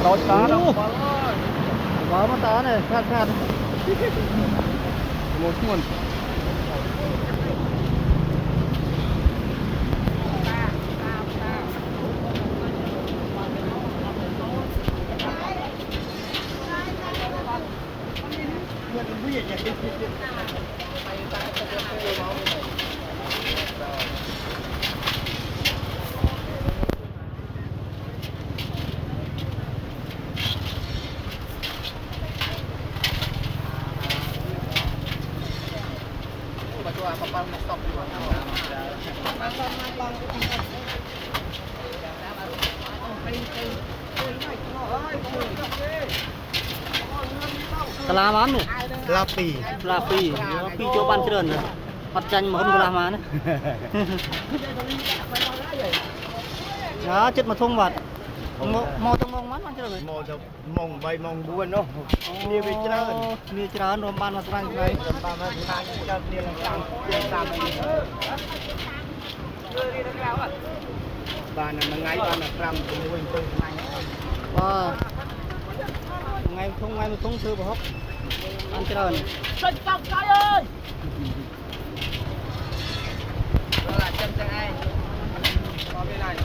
Đói cá đâu. Quá mất tá này, khát khát. Một nguồn. Là bán này. Là pì chỗ ban trơn rồi. Mặt chanh mà không làm ăn. Đó, chết mà thung vật. Mò trong mông mắn ban trơn rồi. Mông bay mông buôn đó. Nia bị trơn. Nia trơn rồi ban mặt răng này. Ban mặt răng cho nia làm ban là ngay ban là trăm của mình tôi ngay mà không sư bảo hốc ăn trơn. Sinh tóc cái ơi. Đó là chân chân ai. Có bên này.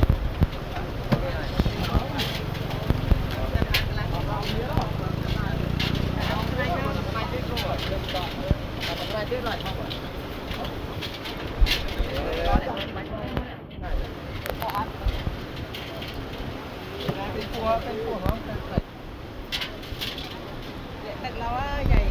Cái cua không? Đặt lâu á, vậy